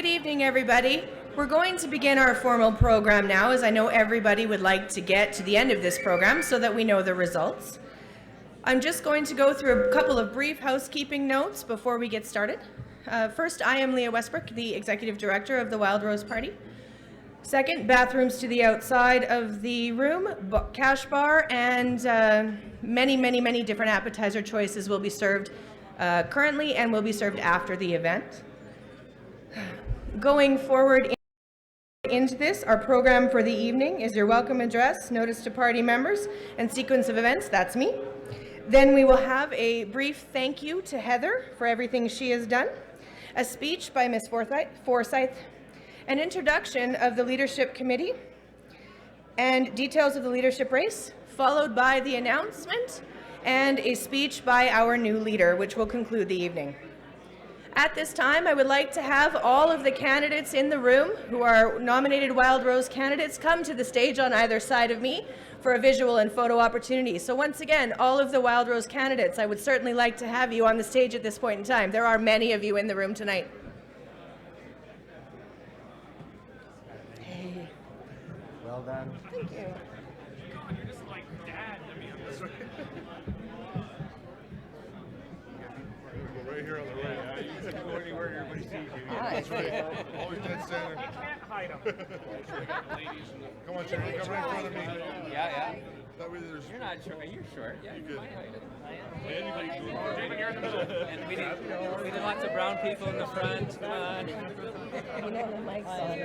Good evening, everybody. We're going to begin our formal program now, as I know everybody would like to get to the end of this program so that we know the results. I'm just going to go through a couple of brief housekeeping notes before we get started. First, I am Leah Westbrook, the Executive Director of the Wildrose Party. Second, bathrooms to the outside of the room, cash bar, and many different appetizer choices will be served currently and will be served after the event. Going forward into this, our program for the evening is your welcome address, notice to party members, and sequence of events. That's me. Then we will have a brief thank you to Heather for everything she has done, a speech by Ms. Forsyth, an introduction of the leadership committee, and details of the leadership race, followed by the announcement and a speech by our new leader, which will conclude the evening. At this time, I would like to have all of the candidates in the room who are nominated Wildrose candidates come to the stage on either side of me for a visual and photo opportunity. So once again, all of the Wildrose candidates, I would certainly like to have you on the stage at this point in time. There are many of you in the room tonight. Hey. Well done. Thank you. God, you're just like dad to me on this one. Go right here on the right. You can go anywhere everybody sees you. That's right. Always dead center. You can't hide them. Come on, Sharon, come right in front of me. Yeah. That way there's... You're not short. You're short. Yeah, you might hide it. David, you're in the middle. And we need lots of brown people in the front. Come on. You know the mic's on,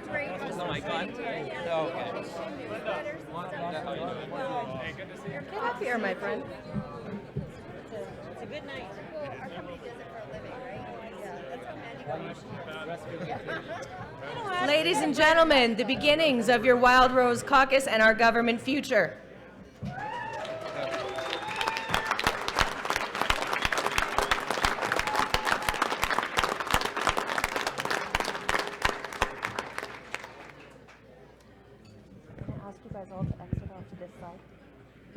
right? Is the mic on? Oh, okay. How you doing? Hey, good to see you. Get up here, my friend. It's a good night. Well, our company does it for a living, right? Yeah, that's Ladies and gentlemen, the beginnings of your Wildrose Caucus and our government future. Ask you guys all to exit off to this side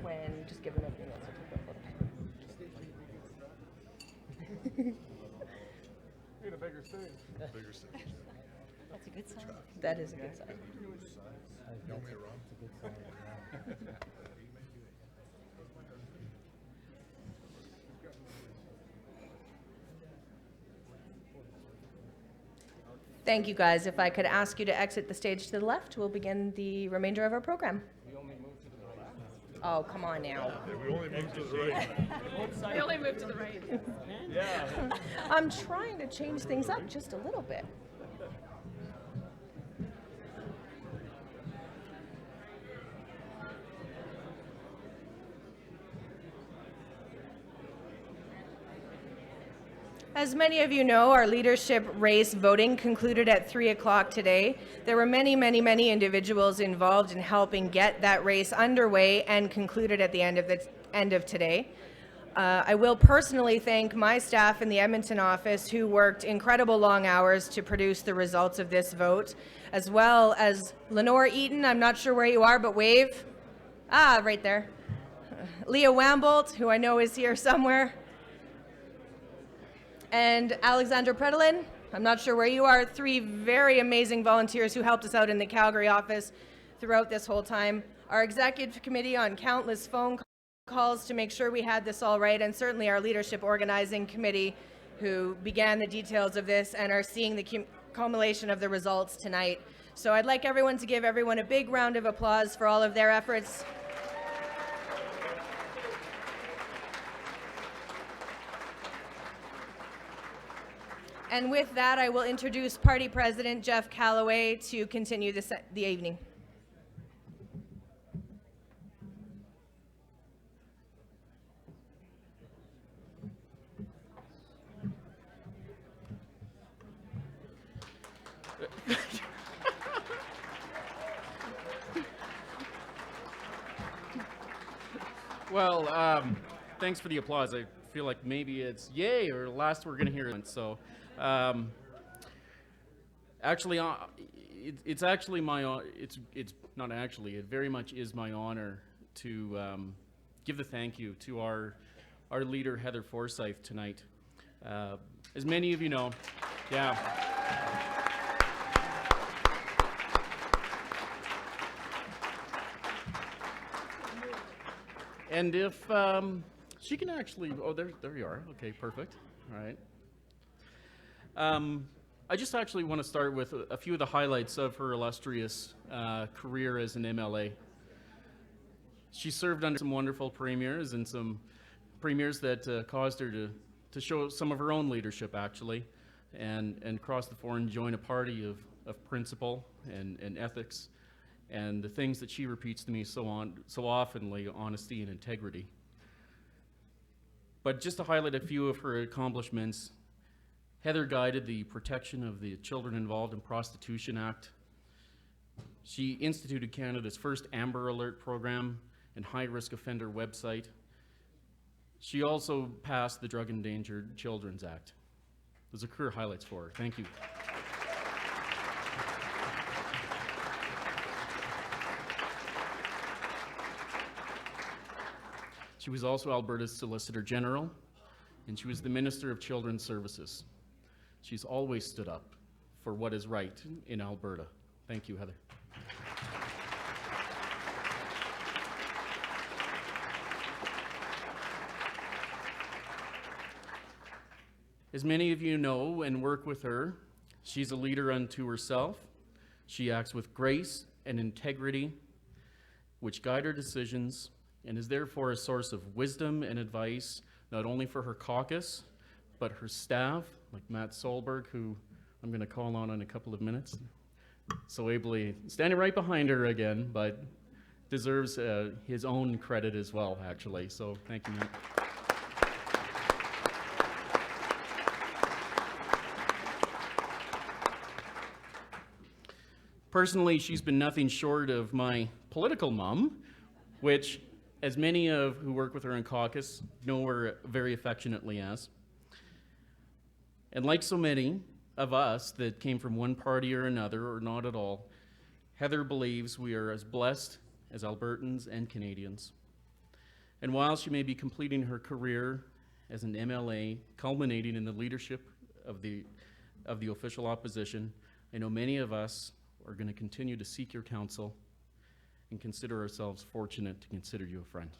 when just give them a few minutes to take a photo. Need a bigger stage. Bigger stage. a good sign. That is a good sign. You want me to run? Thank you, guys. If I could ask you to exit the stage to the left, we'll begin the remainder of our program. Oh, come on now. Yeah, we only moved to the right. We only moved to the right. I'm trying to change things up just a little bit. As many of you know, our leadership race voting concluded at 3 o'clock today. There were many individuals involved in helping get that race underway and concluded at the end of today. I will personally thank my staff in the Edmonton office who worked incredible long hours to produce the results of this vote, as well as Lenore Eaton, I'm not sure where you are, but wave. Ah, right there. Leah Wambolt, who I know is here somewhere. And Alexandra Predolin, I'm not sure where you are, 3 very amazing volunteers who helped us out in the Calgary office throughout this whole time. Our executive committee on countless phone calls to make sure we had this all right, and certainly our leadership organizing committee who began the details of this and are seeing the culmination of the results tonight. So I'd like everyone to give everyone a big round of applause for all of their efforts. And with that, I will introduce Party President Jeff Callaway to continue the evening. Well, thanks for the applause. I feel like maybe it's yay or last we're going to hear it. So, actually, it's actually my it's not actually, it very much is my honor to give the thank you to our leader Heather Forsyth tonight. As many of you know, yeah. And if she can actually, oh, there you are. Okay, perfect. All right. I just actually want to start with a few of the highlights of her illustrious career as an MLA. She served under some wonderful premiers and some premiers that caused her to show some of her own leadership, actually, and cross the floor and join a party of principle and ethics and the things that she repeats to me so oftenly, honesty and integrity. But just to highlight a few of her accomplishments, Heather guided the Protection of the Children Involved in Prostitution Act. She instituted Canada's first Amber Alert program and high-risk offender website. She also passed the Drug Endangered Children's Act. Those are career highlights for her. Thank you. She was also Alberta's Solicitor General, and she was the Minister of Children's Services. She's always stood up for what is right in Alberta. Thank you, Heather. As many of you know and work with her, she's a leader unto herself. She acts with grace and integrity, which guide her decisions, and is therefore a source of wisdom and advice, not only for her caucus, but her staff, like Matt Solberg, who I'm going to call on in a couple of minutes. So ably standing right behind her again, but deserves his own credit as well, actually. So thank you, Matt. Personally, she's been nothing short of my political mom, which, as many of who work with her in caucus know her very affectionately as. And like so many of us that came from one party or another, or not at all, Heather believes we are as blessed as Albertans and Canadians. And while she may be completing her career as an MLA, culminating in the leadership of the official opposition, I know many of us are going to continue to seek your counsel and consider ourselves fortunate to consider you a friend.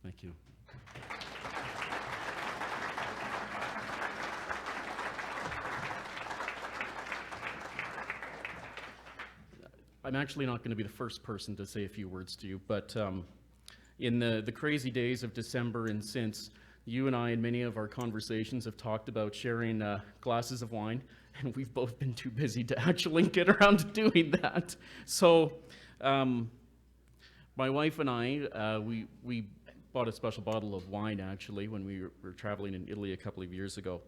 Thank you. I'm actually not going to be the first person to say a few words to you, but in the crazy days of December and since, you and I and many of our conversations have talked about sharing glasses of wine, and we've both been too busy to actually get around to doing that. So my wife and I, we bought a special bottle of wine, actually, when we were traveling in Italy a couple of years ago.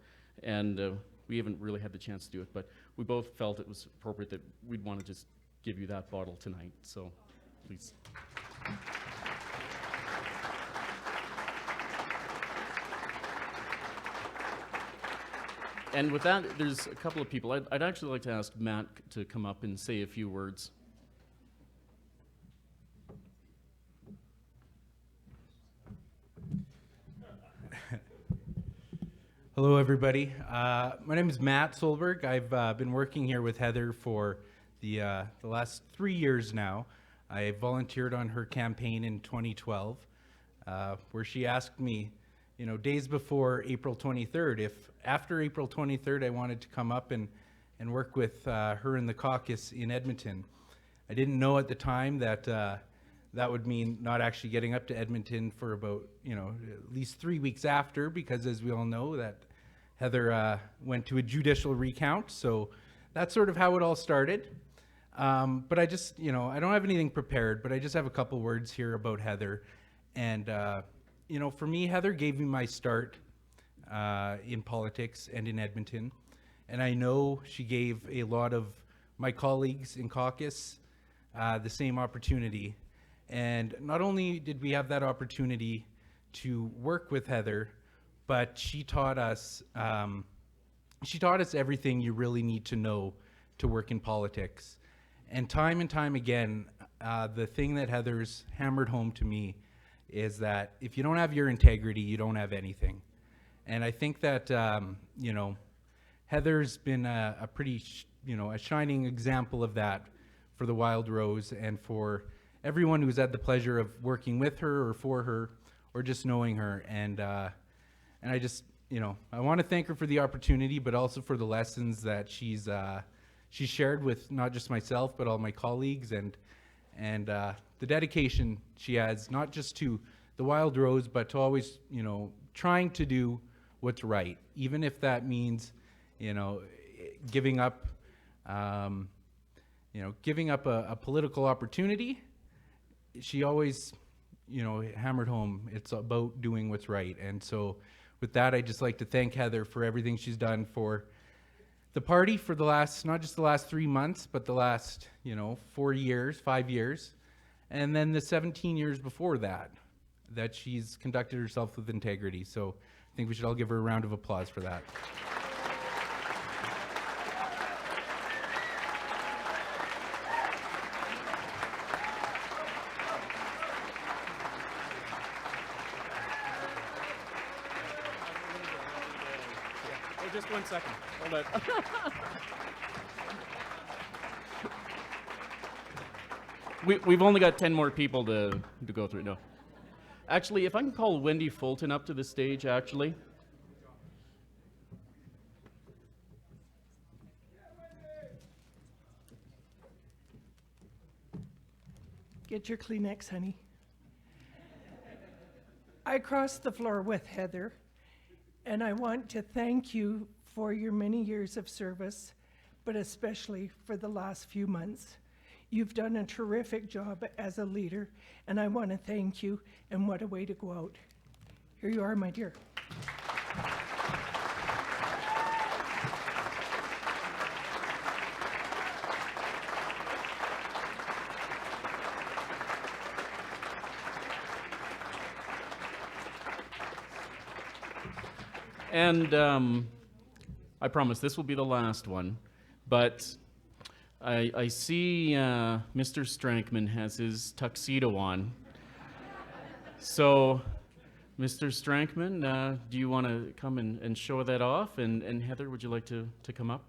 And we haven't really had the chance to do it, but we both felt it was appropriate that we'd want to just give you that bottle tonight. So please. And with that, there's a couple of people. I'd actually like to ask Matt to come up and say a few words. Hello, everybody. My name is Matt Solberg. I've been working here with Heather for the last 3 years now. I volunteered on her campaign in 2012, where she asked me, days before April 23rd, if after April 23rd I wanted to come up and work with her in the caucus in Edmonton. I didn't know at the time that that would mean not actually getting up to Edmonton for about, at least 3 weeks after, because as we all know, that Heather went to a judicial recount. So that's sort of how it all started. But I just, I don't have anything prepared, but I just have a couple words here about Heather. And, for me, Heather gave me my start in politics and in Edmonton. And I know she gave a lot of my colleagues in caucus the same opportunity. And not only did we have that opportunity to work with Heather, but she taught us everything you really need to know to work in politics. And time again, the thing that Heather's hammered home to me is that if you don't have your integrity, you don't have anything. And I think that, Heather's been a pretty, a shining example of that for the Wildrose and for everyone who's had the pleasure of working with her or for her or just knowing her. And I just, I want to thank her for the opportunity, but also for the lessons that she's shared with not just myself, but all my colleagues, and the dedication she has, not just to the Wildrose, but to always, trying to do what's right, even if that means, giving up, giving up a political opportunity. She always, hammered home, it's about doing what's right. And so with that, I'd just like to thank Heather for everything she's done for the party for the last, not just the last 3 months, but the last, 4 years, 5 years, and then the 17 years before that she's conducted herself with integrity. So I think we should all give her a round of applause for that. Oh, just 1 second. Hold it. We've only got 10 more people to go through. No. Actually, if I can call Wendy Fulton up to the stage, actually. Get your Kleenex, honey. I crossed the floor with Heather, and I want to thank you for your many years of service, but especially for the last few months. You've done a terrific job as a leader, and I want to thank you, and what a way to go out. Here you are, my dear. And I promise this will be the last one, but I see Mr. Strankman has his tuxedo on. So, Mr. Strankman, do you want to come and show that off? And Heather, would you like to come up?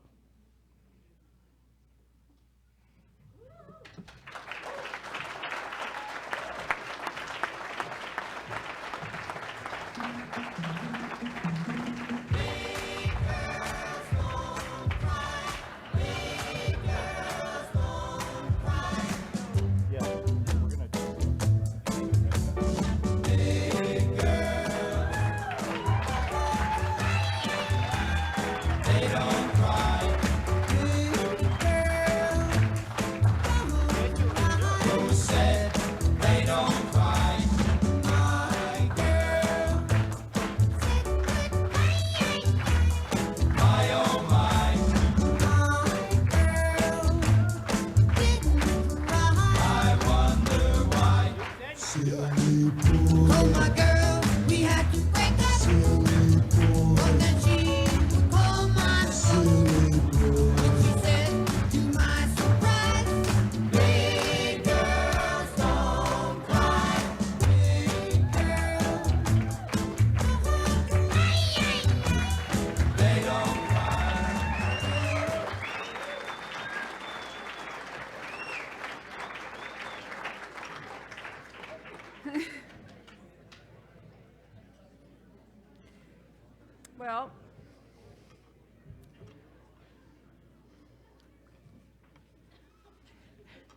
Well,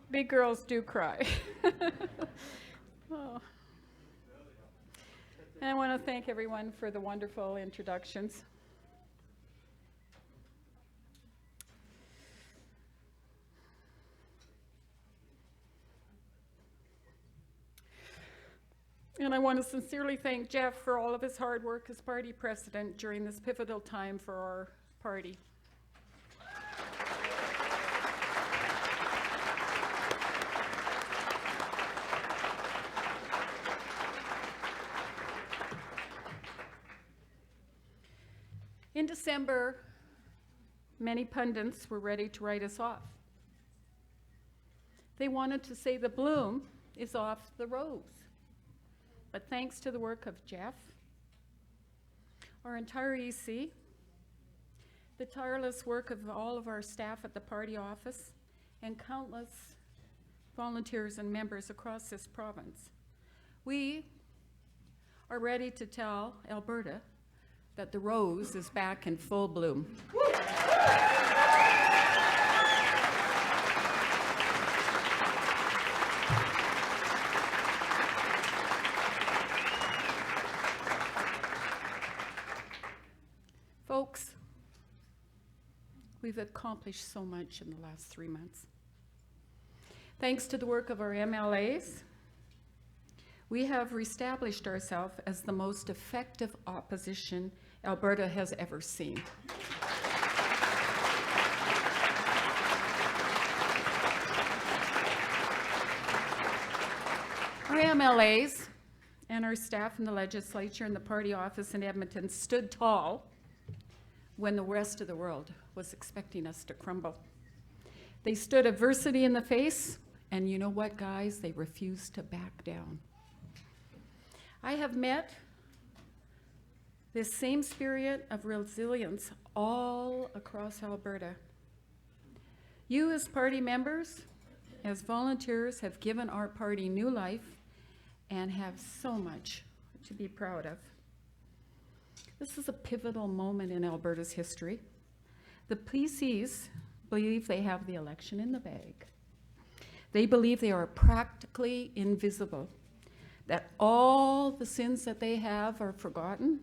big girls do cry. Oh. And I want to thank everyone for the wonderful introductions. And I want to sincerely thank Jeff for all of his hard work as party president during this pivotal time for our party. In December, many pundits were ready to write us off. They wanted to say the bloom is off the rose. But thanks to the work of Jeff, our entire EC, the tireless work of all of our staff at the party office, and countless volunteers and members across this province. We are ready to tell Alberta that the rose is back in full bloom. Folks, we've accomplished so much in the last 3 months. Thanks to the work of our MLAs, we have reestablished ourselves as the most effective opposition Alberta has ever seen. Our MLAs and our staff in the legislature and the party office in Edmonton stood tall when the rest of the world was expecting us to crumble. They stood adversity in the face, and you know what, guys? They refused to back down. I have met this same spirit of resilience all across Alberta. You as party members, as volunteers, have given our party new life and have so much to be proud of. This is a pivotal moment in Alberta's history. The PCs believe they have the election in the bag. They believe they are practically invisible, that all the sins that they have are forgotten,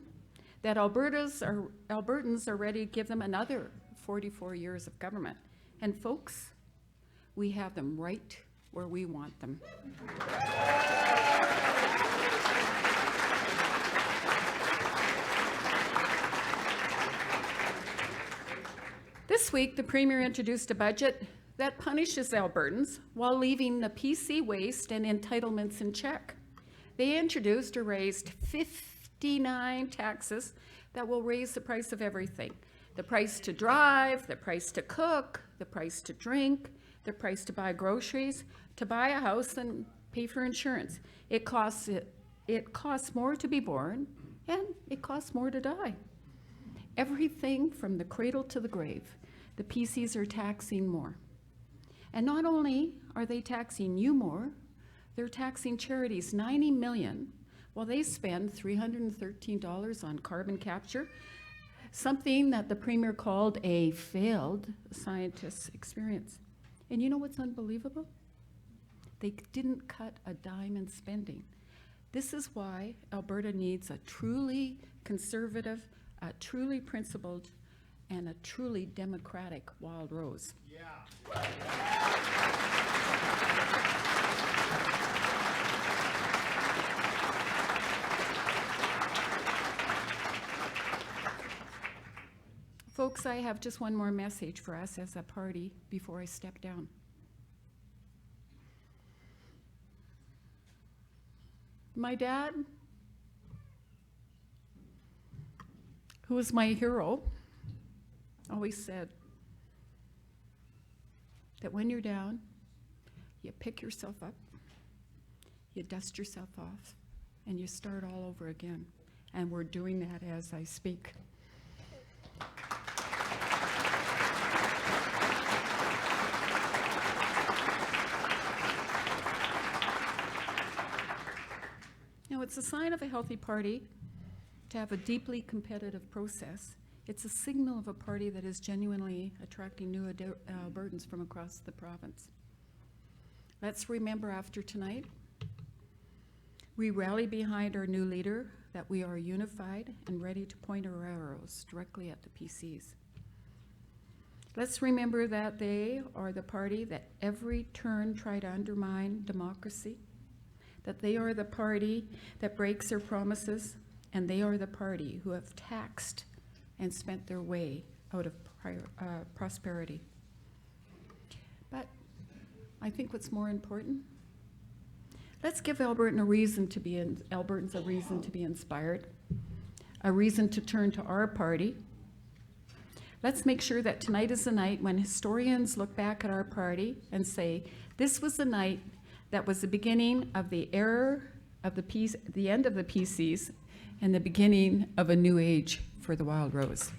that Albertans are ready to give them another 44 years of government. And folks, we have them right where we want them. This week, the Premier introduced a budget that punishes Albertans while leaving the PC waste and entitlements in check. They introduced or raised 59 taxes that will raise the price of everything. The price to drive, the price to cook, the price to drink, the price to buy groceries, to buy a house and pay for insurance. It costs more to be born, and it costs more to die. Everything from the cradle to the grave, the PCs are taxing more. And not only are they taxing you more, they're taxing charities $90 million while they spend $313 on carbon capture, something that the Premier called a failed scientist's experience. And you know what's unbelievable? They didn't cut a dime in spending. This is why Alberta needs a truly conservative, a truly principled, and a truly democratic Wildrose. Yeah. Folks, I have just one more message for us as a party before I step down. My dad, who was my hero, always said that when you're down, you pick yourself up, you dust yourself off, and you start all over again. And we're doing that as I speak. Now, it's a sign of a healthy party to have a deeply competitive process. It's a signal of a party that is genuinely attracting new Albertans from across the province. Let's remember after tonight, we rally behind our new leader, that we are unified and ready to point our arrows directly at the PCs. Let's remember that they are the party that every turn tried to undermine democracy, that they are the party that breaks their promises, and they are the party who have taxed and spent their way out of prosperity. But I think what's more important, let's give Albertans a reason to be inspired, a reason to turn to our party. Let's make sure that tonight is the night when historians look back at our party and say, this was the night that was the beginning of the era of the end of the PCs and the beginning of a new age for the Wildrose.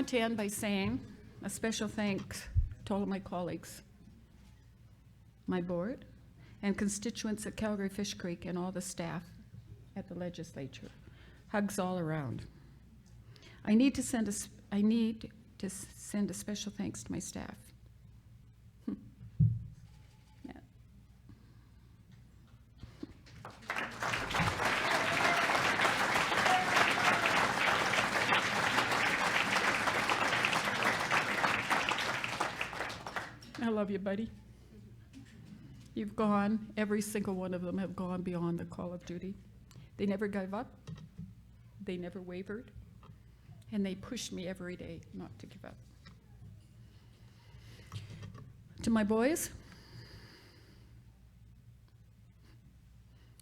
want to end by saying a special thanks to all of my colleagues, my board, and constituents at Calgary Fish Creek and all the staff at the legislature. Hugs all around. I need to send a special thanks to my staff. Yeah. I love you, buddy. You've gone, every single one of them have gone beyond the call of duty. They never gave up, they never wavered, and they pushed me every day not to give up. To my boys,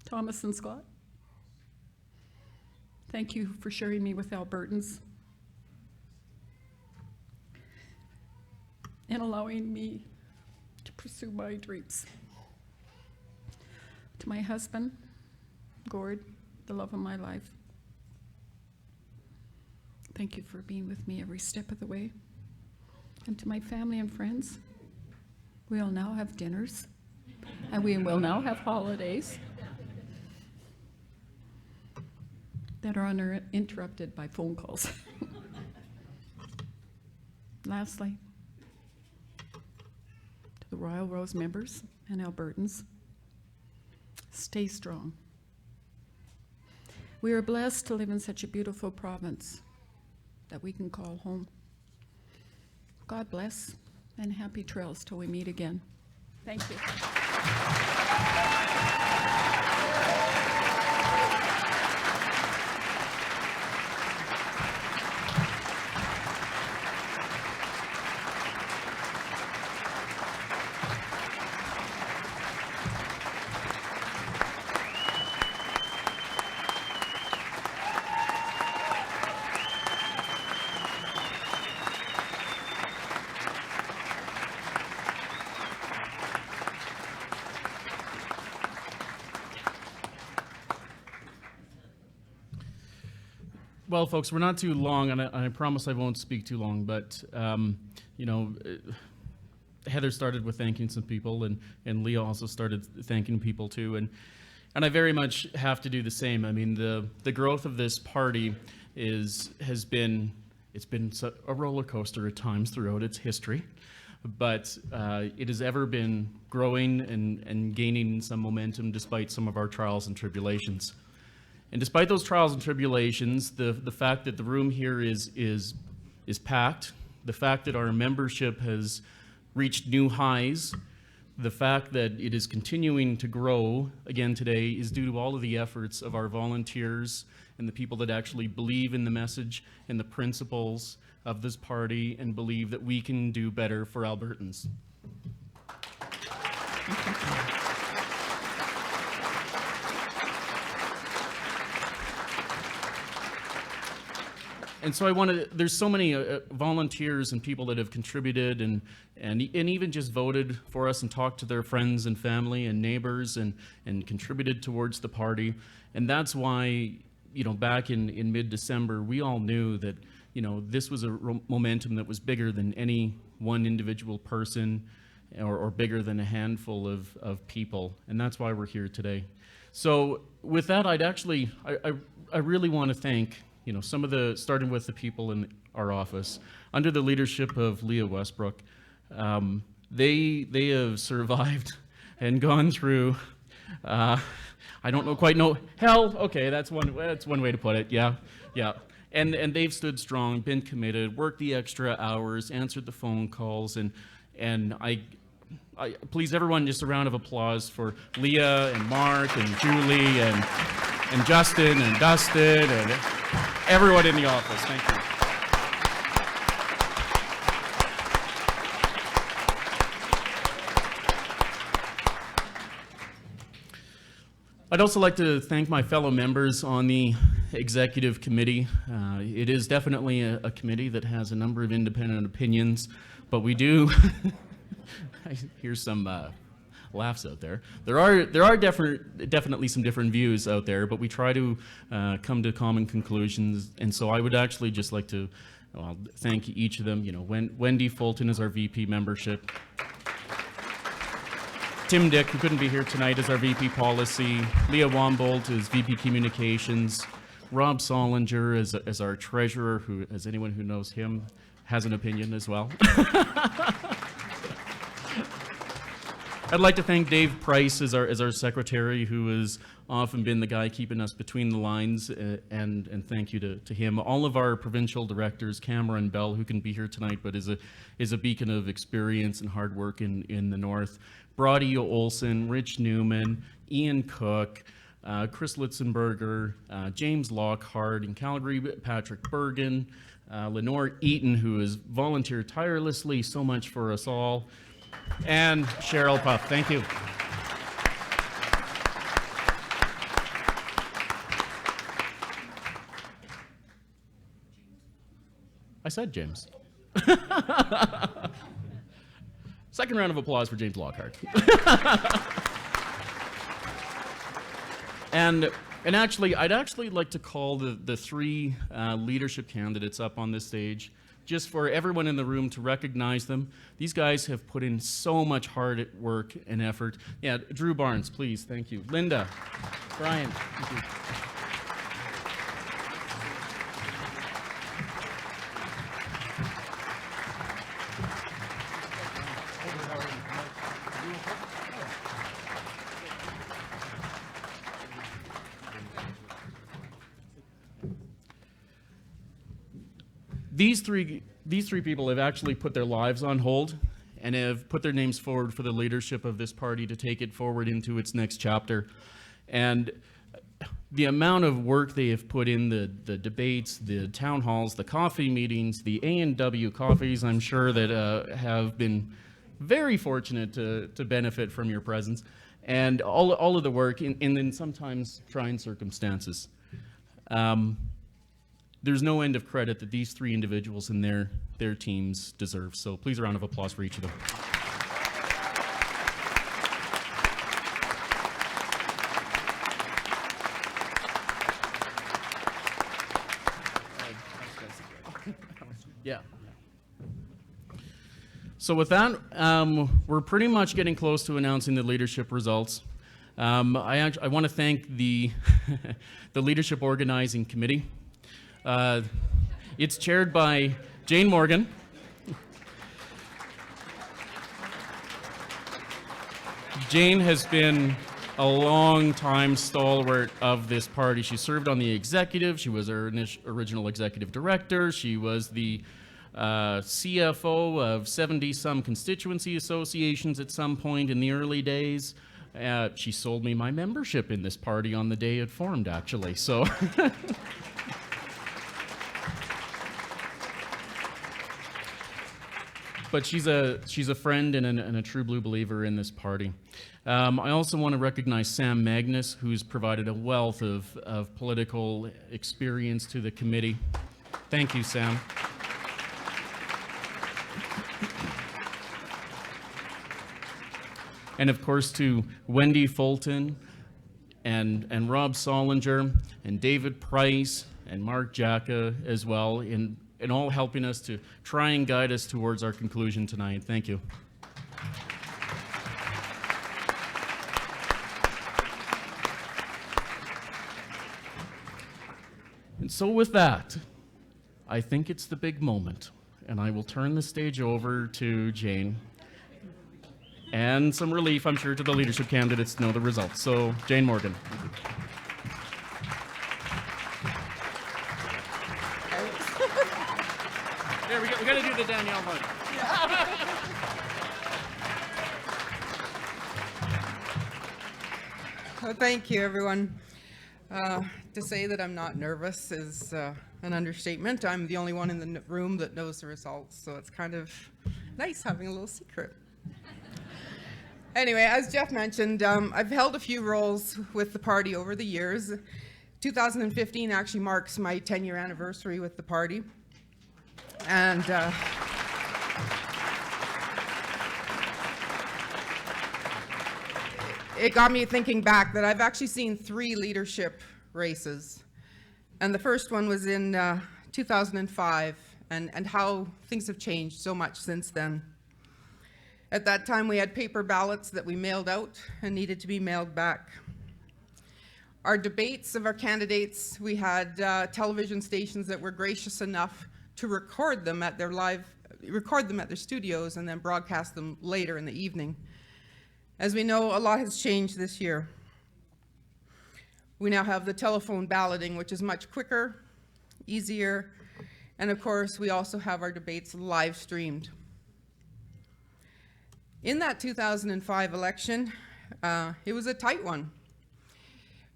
Thomas and Scott, thank you for sharing me with Albertans and allowing me to pursue my dreams. To my husband, Gord, the love of my life, thank you for being with me every step of the way. And to my family and friends, we'll now have dinners, and we will now have holidays that are uninterrupted by phone calls. Lastly, to the Wildrose members and Albertans, stay strong. We are blessed to live in such a beautiful province that we can call home. God bless, and happy trails till we meet again. Thank you. Well, folks, we're not too long, and I promise I won't speak too long, but, you know, Heather started with thanking some people, and Leah also started thanking people too, and I very much have to do the same. I mean, the growth of this party has been a roller coaster at times throughout its history, but it has ever been growing and gaining some momentum despite some of our trials and tribulations. And despite those trials and tribulations, the fact that the room here is packed, the fact that our membership has reached new highs, the fact that it is continuing to grow again today is due to all of the efforts of our volunteers and the people that actually believe in the message and the principles of this party and believe that we can do better for Albertans. And so there's so many volunteers and people that have contributed and even just voted for us and talked to their friends and family and neighbors and contributed towards the party. And that's why, you know, back in mid-December, we all knew that, you know, this was a momentum that was bigger than any one individual person or bigger than a handful of people. And that's why we're here today. So with that, I really want to thank, you know, starting with the people in our office, under the leadership of Leah Westbrook. They have survived and gone through, I don't quite know, hell, okay, that's one way to put it, yeah. And they've stood strong, been committed, worked the extra hours, answered the phone calls, and I please everyone, just a round of applause for Leah and Mark and Julie and Justin and Dustin and everyone in the office. Thank you. I'd also like to thank my fellow members on the executive committee. It is definitely a committee that has a number of independent opinions, but we do, I hear some laughs out there. There are definitely some different views out there, but we try to come to common conclusions. And so I would actually just like to I'll thank each of them. You know, Wendy Fulton is our VP membership. Tim Dick, who couldn't be here tonight, is our VP policy. Leah Wombold is VP communications. Rob Solinger is our treasurer, who, as anyone who knows him, has an opinion as well. I'd like to thank Dave Price as our secretary, who has often been the guy keeping us between the lines, and thank you to him. All of our provincial directors, Cameron Bell, who can be here tonight, but is a beacon of experience and hard work in the north. Brody Olson, Rich Newman, Ian Cook, Chris Litzenberger, James Lockhart, in Calgary, Patrick Bergen, Lenore Eaton, who has volunteered tirelessly so much for us all, and Cheryl Puff. Thank you. I said James. Second round of applause for James Lockhart. And actually, I'd actually like to call the three leadership candidates up on this stage, just for everyone in the room to recognize them. These guys have put in so much hard work and effort. Yeah, Drew Barnes, please, thank you. Linda, Brian, thank you. These three people have actually put their lives on hold and have put their names forward for the leadership of this party to take it forward into its next chapter. And the amount of work they have put in, the debates, the town halls, the coffee meetings, the A&W coffees, I'm sure that have been very fortunate to benefit from your presence, and all of the work in sometimes trying circumstances. There's no end of credit that these three individuals and their teams deserve. So please, a round of applause for each of them. Yeah. So with that, we're pretty much getting close to announcing the leadership results. I want to thank the the leadership organizing committee. It's chaired by Jane Morgan. Jane has been a long-time stalwart of this party. She served on the executive. She was our original executive director. She was the CFO of 70-some constituency associations at some point in the early days. She sold me my membership in this party on the day it formed, actually. So. But she's a friend and a true blue believer in this party. I also want to recognize Sam Magnus, who's provided a wealth of political experience to the committee. Thank you, Sam. And of course to Wendy Fulton and Rob Solinger and David Price and Mark Jacka as well, in all helping us to try and guide us towards our conclusion tonight. Thank you. And so with that, I think it's the big moment, and I will turn the stage over to Jane. And some relief, I'm sure, to the leadership candidates to know the results. So, Jane Morgan. There we go. We got to do the Danielle one. Well, thank you, everyone. To say that I'm not nervous is an understatement. I'm the only one in the room that knows the results, so it's kind of nice having a little secret. Anyway, as Jeff mentioned, I've held a few roles with the party over the years. 2015 actually marks my 10-year anniversary with the party. And it got me thinking back that I've actually seen 3 leadership races. And the first one was in 2005, and how things have changed so much since then. At that time, we had paper ballots that we mailed out and needed to be mailed back. Our debates of our candidates, we had television stations that were gracious enough to record them at their studios and then broadcast them later in the evening. As we know, a lot has changed this year. We now have the telephone balloting, which is much quicker, easier, and of course, we also have our debates live streamed. In that 2005 election, it was a tight one.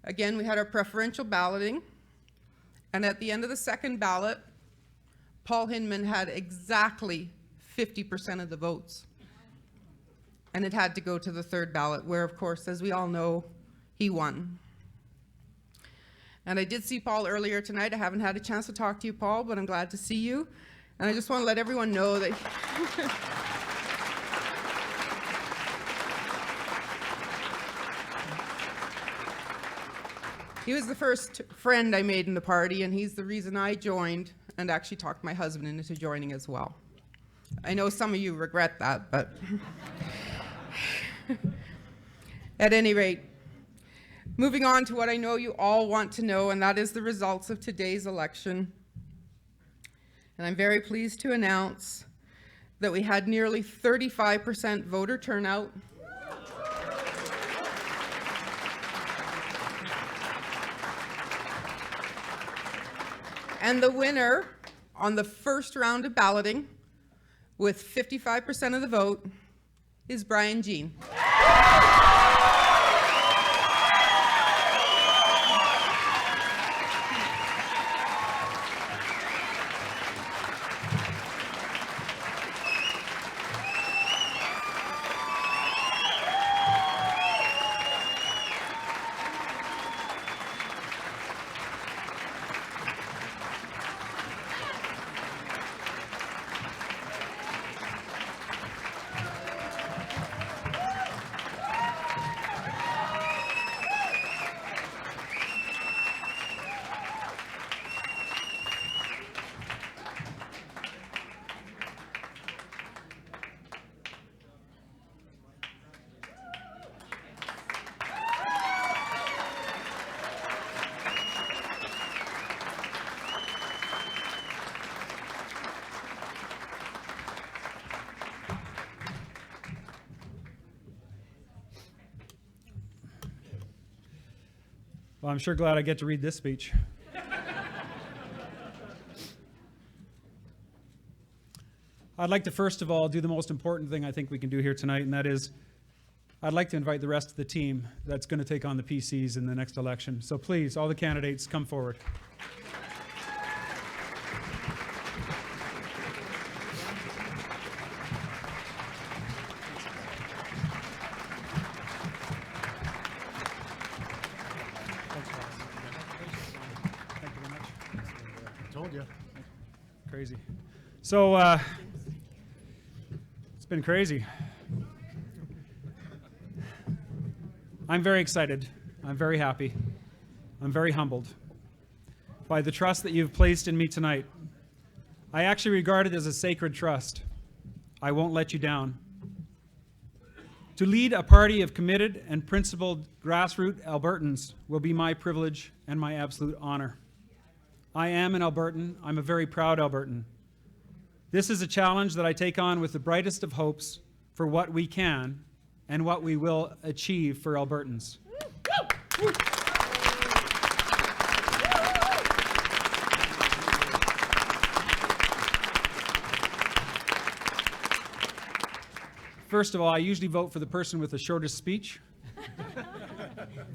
Again, we had our preferential balloting, and at the end of the second ballot, Paul Hinman had exactly 50% of the votes. And it had to go to the third ballot, where, of course, as we all know, he won. And I did see Paul earlier tonight. I haven't had a chance to talk to you, Paul, but I'm glad to see you. And I just want to let everyone know that he was the first friend I made in the party, and he's the reason I joined and actually talked my husband into joining as well. I know some of you regret that, but at any rate, moving on to what I know you all want to know, and that is the results of today's election. And I'm very pleased to announce that we had nearly 35% voter turnout. And the winner on the first round of balloting, with 55% of the vote, is Brian Jean. Well, I'm sure glad I get to read this speech. I'd like to first of all do the most important thing I think we can do here tonight, and that is I'd like to invite the rest of the team that's going to take on the PCs in the next election. So please, all the candidates, come forward. Crazy. So, it's been crazy. I'm very excited. I'm very happy. I'm very humbled by the trust that you've placed in me tonight. I actually regard it as a sacred trust. I won't let you down. To lead a party of committed and principled grassroots Albertans will be my privilege and my absolute honor. I am an Albertan. I'm a very proud Albertan. This is a challenge that I take on with the brightest of hopes for what we can and what we will achieve for Albertans. First of all, I usually vote for the person with the shortest speech.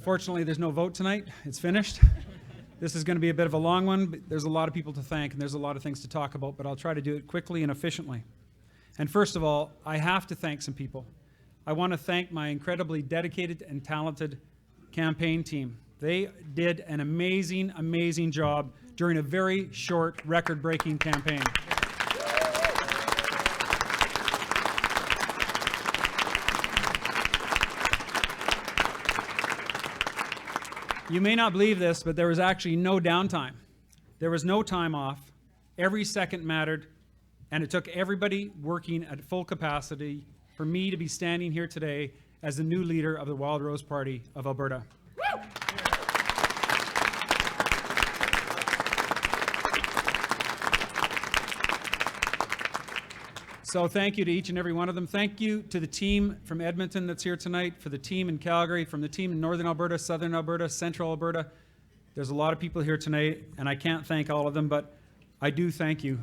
Fortunately, there's no vote tonight. It's finished. This is going to be a bit of a long one, but there's a lot of people to thank and there's a lot of things to talk about, but I'll try to do it quickly and efficiently. And first of all, I have to thank some people. I want to thank my incredibly dedicated and talented campaign team. They did an amazing, amazing job during a very short, record-breaking campaign. You may not believe this, but there was actually no downtime. There was no time off. Every second mattered, and it took everybody working at full capacity for me to be standing here today as the new leader of the Wildrose Party of Alberta. So thank you to each and every one of them. Thank you to the team from Edmonton that's here tonight, for the team in Calgary, from the team in Northern Alberta, Southern Alberta, Central Alberta. There's a lot of people here tonight, and I can't thank all of them, but I do thank you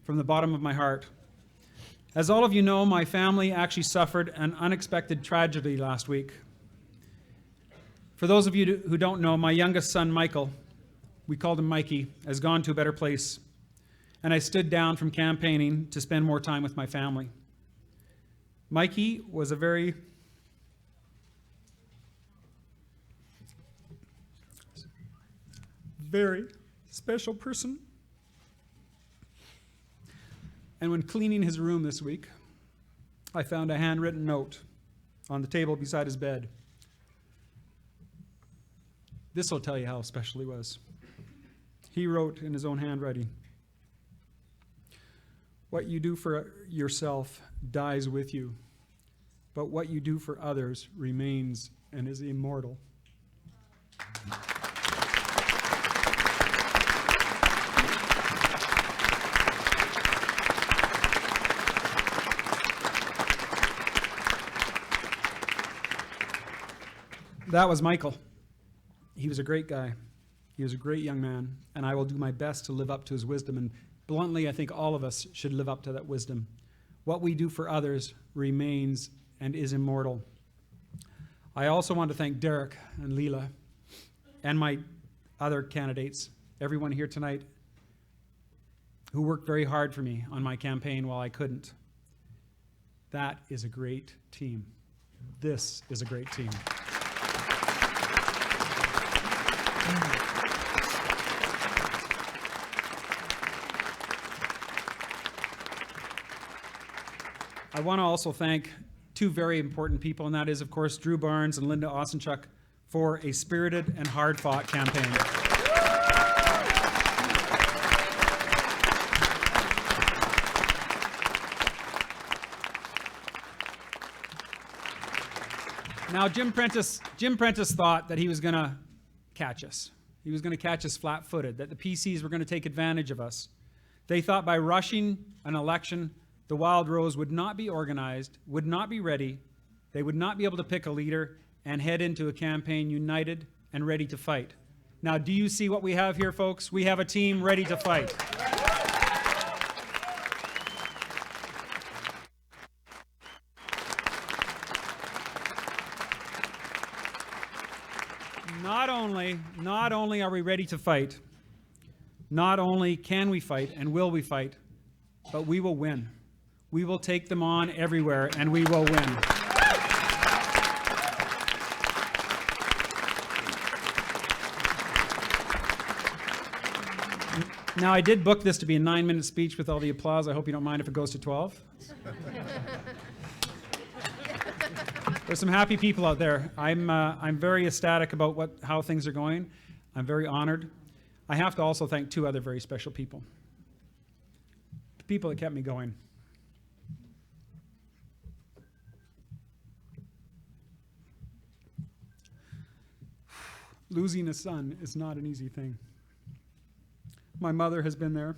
from the bottom of my heart. As all of you know, my family actually suffered an unexpected tragedy last week. For those of you who don't know, my youngest son, Michael, we called him Mikey, has gone to a better place. And I stood down from campaigning to spend more time with my family. Mikey was a very special person. And when cleaning his room this week, I found a handwritten note on the table beside his bed. This will tell you how special he was. He wrote in his own handwriting, "What you do for yourself dies with you, but what you do for others remains and is immortal." That was Michael. He was a great guy. He was a great young man, and I will do my best to live up to his wisdom. And bluntly, I think all of us should live up to that wisdom. What we do for others remains and is immortal. I also want to thank Derek and Leela and my other candidates, everyone here tonight who worked very hard for me on my campaign while I couldn't. That is a great team. This is a great team. I want to also thank two very important people, and that is, of course, Drew Barnes and Linda Osenchuk for a spirited and hard-fought campaign. Now, Jim Prentice thought that he was going to catch us. He was going to catch us flat-footed, that the PCs were going to take advantage of us. They thought by rushing an election, the Wildrose would not be organized, would not be ready, they would not be able to pick a leader and head into a campaign united and ready to fight. Now, do you see what we have here, folks? We have a team ready to fight. Not only are we ready to fight, not only can we fight and will we fight, but we will win. We will take them on everywhere, and we will win. Now, I did book this to be a 9-minute speech with all the applause. I hope you don't mind if it goes to 12. There's some happy people out there. I'm very ecstatic about how things are going. I'm very honored. I have to also thank two other very special people. The people that kept me going. Losing a son is not an easy thing. My mother has been there.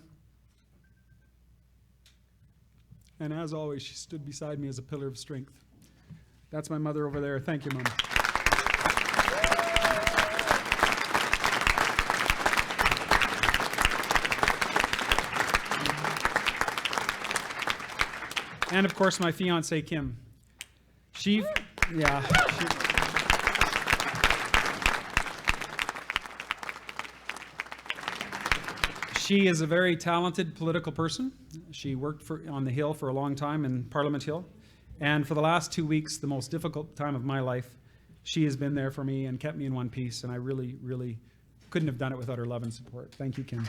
And as always, she stood beside me as a pillar of strength. That's my mother over there. Thank you, Mom. And of course, my fiancée, Kim. She is a very talented political person. She worked on the Hill for a long time in Parliament Hill. And for the last 2 weeks, the most difficult time of my life, she has been there for me and kept me in one piece. And I really, really couldn't have done it without her love and support. Thank you, Kim.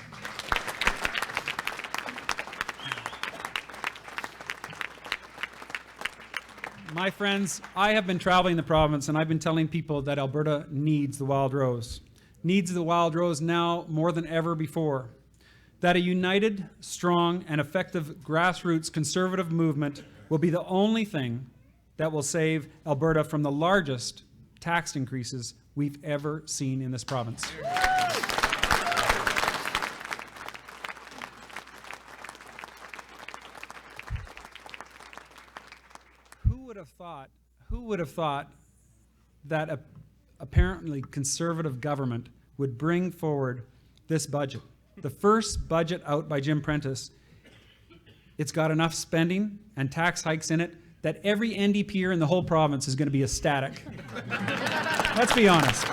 My friends, I have been traveling the province and I've been telling people that Alberta needs the Wildrose. Needs the Wildrose now more than ever before. that a united, strong, and effective grassroots conservative movement will be the only thing that will save Alberta from the largest tax increases we've ever seen in this province. Who would have thought that a apparently conservative government would bring forward this budget? The first budget out by Jim Prentice. It's got enough spending and tax hikes in it that every NDPer in the whole province is going to be ecstatic. Let's be honest.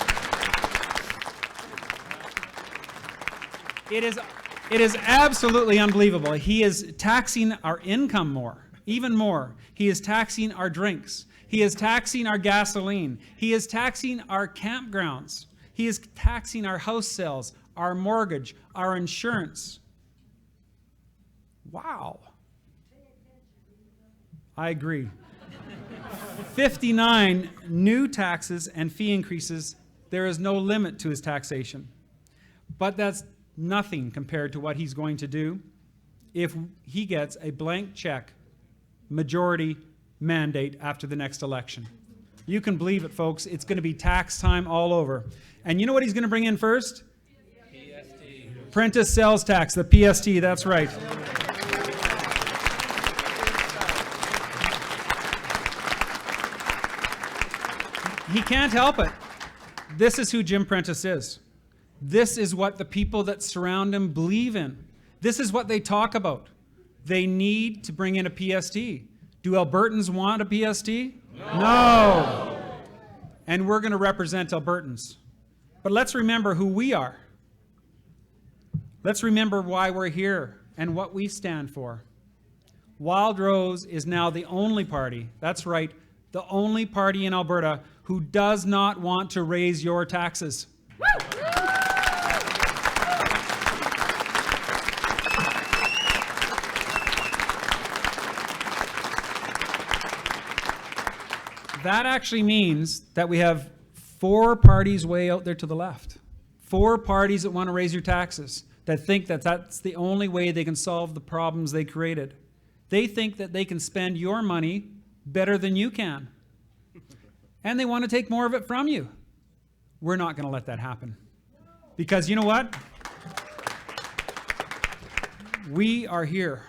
It is absolutely unbelievable. He is taxing our income more, even more. He is taxing our drinks. He is taxing our gasoline. He is taxing our campgrounds. He is taxing our house sales, our mortgage, our insurance. Wow. I agree. 59 new taxes and fee increases. There is no limit to his taxation. But that's nothing compared to what he's going to do if he gets a blank check majority mandate after the next election. You can believe it, folks. It's going to be tax time all over. And you know what he's going to bring in first? PST. Prentice sales tax, the PST, that's right. He can't help it. This is who Jim Prentice is. This is what the people that surround him believe in. This is what they talk about. They need to bring in a PST. Do Albertans want a PST? No. And we're going to represent Albertans. But let's remember who we are. Let's remember why we're here and what we stand for. Wildrose is now the only party, that's right, the only party in Alberta who does not want to raise your taxes. That actually means that we have 4 parties way out there to the left. 4 parties that want to raise your taxes, that think that that's the only way they can solve the problems they created. They think that they can spend your money better than you can. And they want to take more of it from you. We're not going to let that happen. Because you know what? We are here.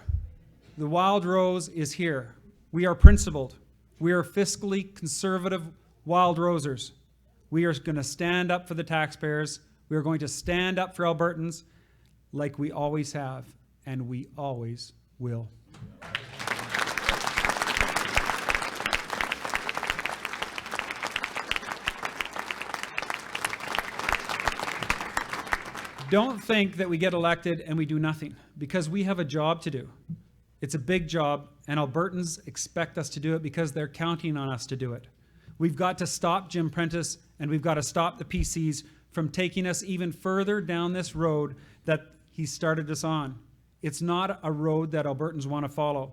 The Wildrose is here. We are principled. We are fiscally conservative Wildrosers. We are going to stand up for the taxpayers. We are going to stand up for Albertans like we always have, and we always will. Don't think that we get elected and we do nothing, because we have a job to do. It's a big job, and Albertans expect us to do it because they're counting on us to do it. We've got to stop Jim Prentice, and we've got to stop the PCs from taking us even further down this road that he started us on. It's not a road that Albertans want to follow.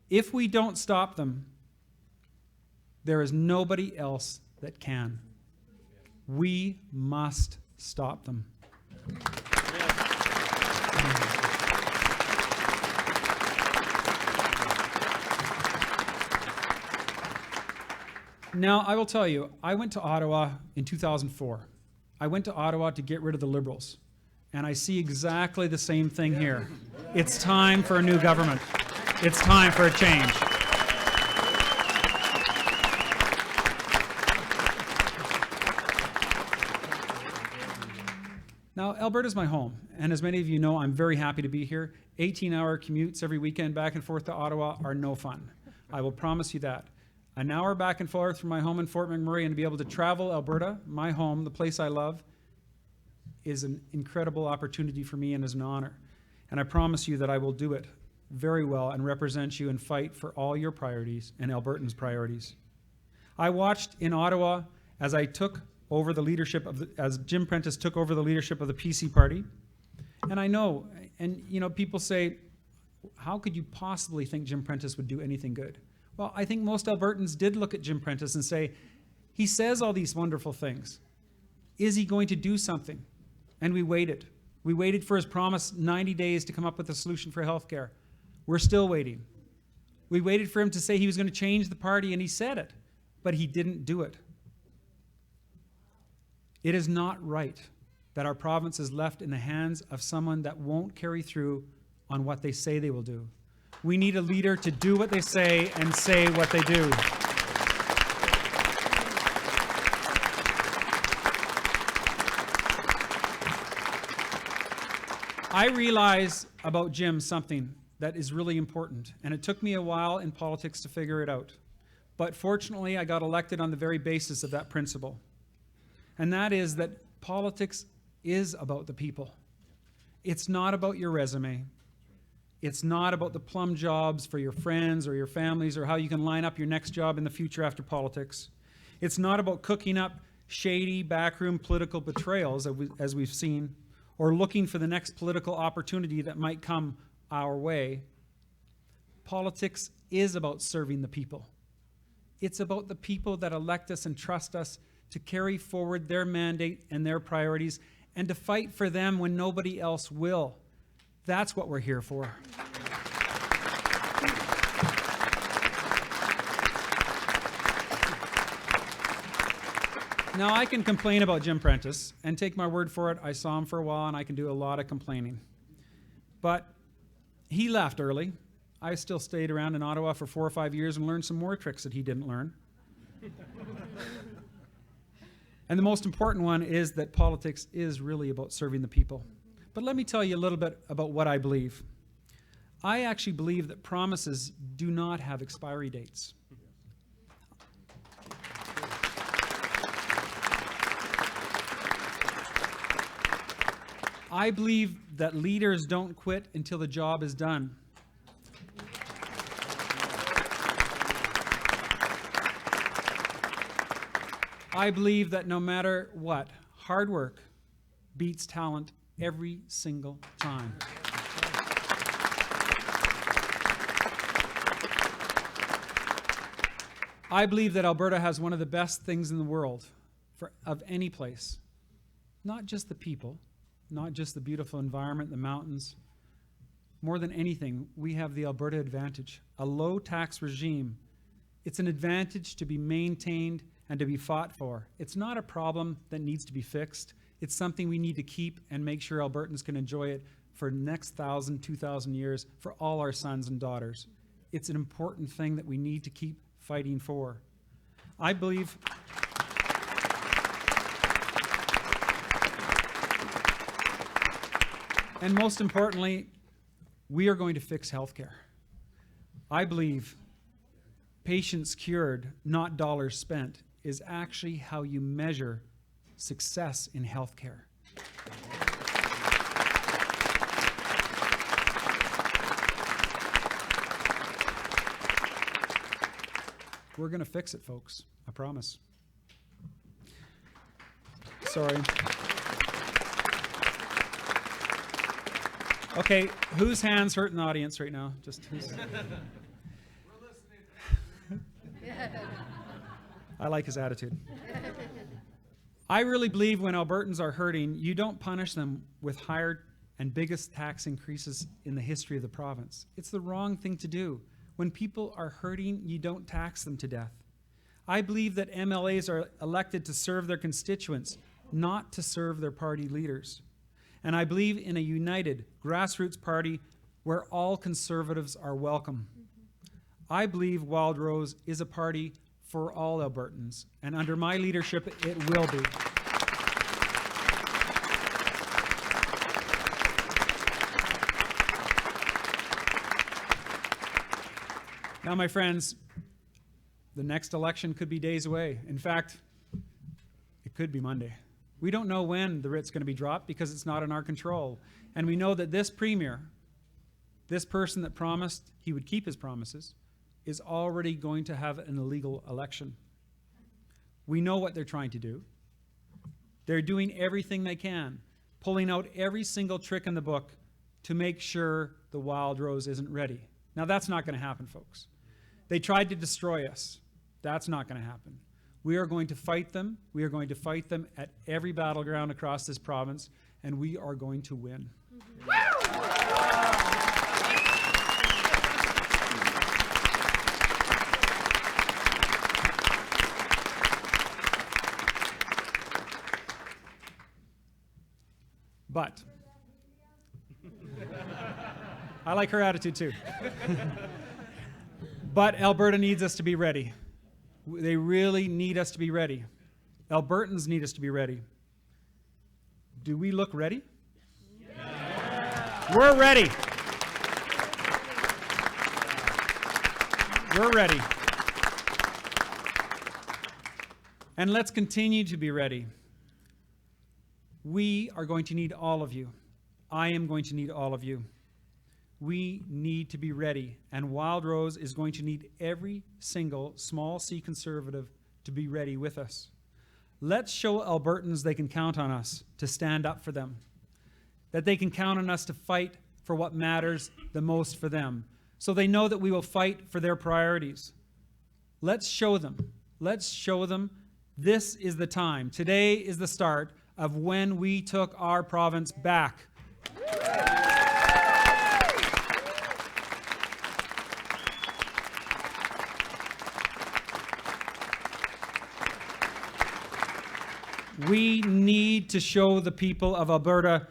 If we don't stop them, there is nobody else that can. We must stop them. Now, I will tell you, I went to Ottawa in 2004. I went to Ottawa to get rid of the Liberals. And I see exactly the same thing here. It's time for a new government. It's time for a change. Now, Alberta's my home, and as many of you know, I'm very happy to be here. 18-hour commutes every weekend back and forth to Ottawa are no fun. I will promise you that. An hour back and forth from my home in Fort McMurray and to be able to travel Alberta, my home, the place I love, is an incredible opportunity for me and is an honor. And I promise you that I will do it very well and represent you and fight for all your priorities and Albertans' priorities. I watched in Ottawa as I took over the leadership of as Jim Prentice took over the leadership of the PC party. And I know, and you know, people say, how could you possibly think Jim Prentice would do anything good? Well, I think most Albertans did look at Jim Prentice and say, he says all these wonderful things. Is he going to do something? And we waited. We waited for his promise 90 days to come up with a solution for healthcare. We're still waiting. We waited for him to say he was going to change the party, and he said it, but he didn't do it. It is not right that our province is left in the hands of someone that won't carry through on what they say they will do. We need a leader to do what they say and say what they do. I realize about Jim something that is really important, and it took me a while in politics to figure it out. But fortunately, I got elected on the very basis of that principle. And that is that politics is about the people. It's not about your resume. It's not about the plum jobs for your friends or your families or how you can line up your next job in the future after politics. It's not about cooking up shady backroom political betrayals, as we've seen, or looking for the next political opportunity that might come our way. Politics is about serving the people. It's about the people that elect us and trust us to carry forward their mandate and their priorities and to fight for them when nobody else will. That's what we're here for. Now, I can complain about Jim Prentice, and take my word for it, I saw him for a while, and I can do a lot of complaining. But he left early. I still stayed around in Ottawa for 4 or 5 years and learned some more tricks that he didn't learn. And the most important one is that politics is really about serving the people. But let me tell you a little bit about what I believe. I actually believe that promises do not have expiry dates. I believe that leaders don't quit until the job is done. I believe that no matter what, hard work beats talent every single time. I believe that Alberta has one of the best things in the world of any place. Not just the people, not just the beautiful environment, the mountains. More than anything, we have the Alberta advantage, a low tax regime. It's an advantage to be maintained and to be fought for. It's not a problem that needs to be fixed. It's something we need to keep and make sure Albertans can enjoy it for the next 1,000, 2,000 years for all our sons and daughters. It's an important thing that we need to keep fighting for. I believe and most importantly, we are going to fix healthcare. I believe patients cured, not dollars spent, is actually how you measure success in healthcare. We're going to fix it, folks. I promise. Sorry. Okay, whose hands hurt in the audience right now? Just who's? I like his attitude. I really believe when Albertans are hurting, you don't punish them with higher and biggest tax increases in the history of the province. It's the wrong thing to do. When people are hurting, you don't tax them to death. I believe that MLAs are elected to serve their constituents, not to serve their party leaders. And I believe in a united grassroots party where all conservatives are welcome. I believe Wildrose is a party for all Albertans, and under my leadership, it will be. Now, my friends, the next election could be days away. In fact, it could be Monday. We don't know when the writ's going to be dropped because it's not in our control. And we know that this premier, this person that promised he would keep his promises, is already going to have an illegal election. We know what they're trying to do. They're doing everything they can, pulling out every single trick in the book to make sure the Wildrose isn't ready. Now, that's not going to happen, folks. They tried to destroy us. That's not going to happen. We are going to fight them. We are going to fight them at every battleground across this province, and we are going to win. But I like her attitude too. But Alberta needs us to be ready. They really need us to be ready. Albertans need us to be ready. Do we look ready? Yeah. We're ready. We're ready. And let's continue to be ready. We are going to need all of you. I am going to need all of you. We need to be ready, and Wildrose is going to need every single small C Conservative to be ready with us. Let's show Albertans they can count on us to stand up for them, that they can count on us to fight for what matters the most for them, so they know that we will fight for their priorities. Let's show them. Let's show them this is the time. Today is the start of when we took our province back. We need to show the people of Alberta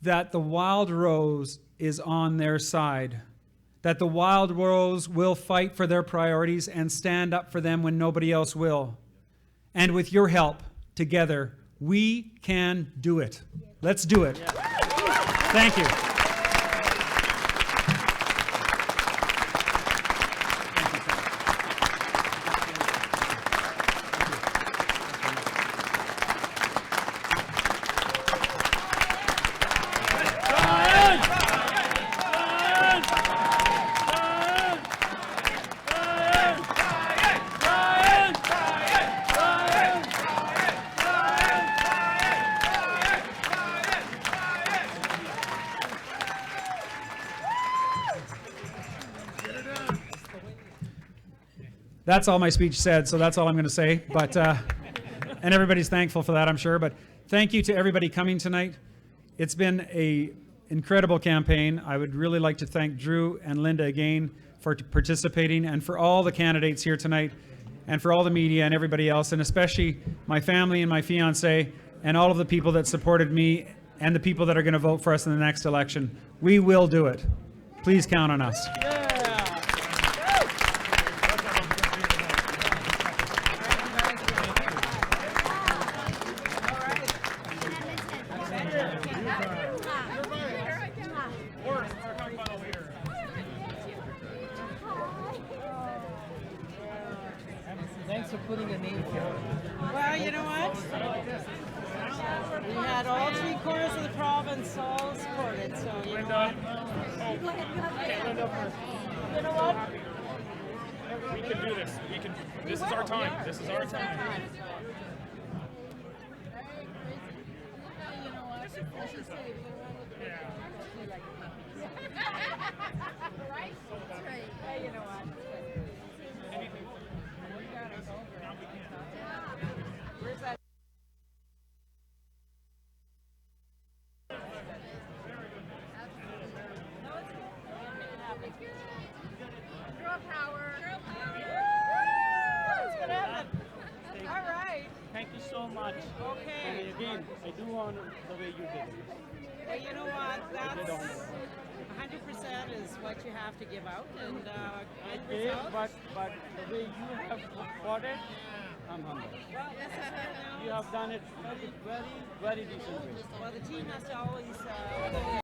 that the Wildrose is on their side, that the Wildrose will fight for their priorities and stand up for them when nobody else will. And with your help, together, we can do it. Let's do it. Thank you. That's all my speech said, so that's all I'm going to say. But and everybody's thankful for that, I'm sure. But thank you to everybody coming tonight. It's been an incredible campaign. I would really like to thank Drew and Linda again for participating, and for all the candidates here tonight, and for all the media and everybody else, and especially my family and my fiance, and all of the people that supported me, and the people that are going to vote for us in the next election. We will do it. Please count on us. Thanks for putting a name forward. Well, you know what? We had all three quarters of the province all supported, so you know what? You know what? We can do this. We can. This is our time. This is our time. Right? That's right. Hey, you know what? Where's that? Girl power. Girl power. What's gonna happen? All right. Thank you so much. Okay. And again, I do honor the way you did it. Well, you know what? That's 100% is what you have to give out, and I good did, results. but the way you have fought it, I'm humble. Well, this is, You have done it very, very decently. well, the team has to always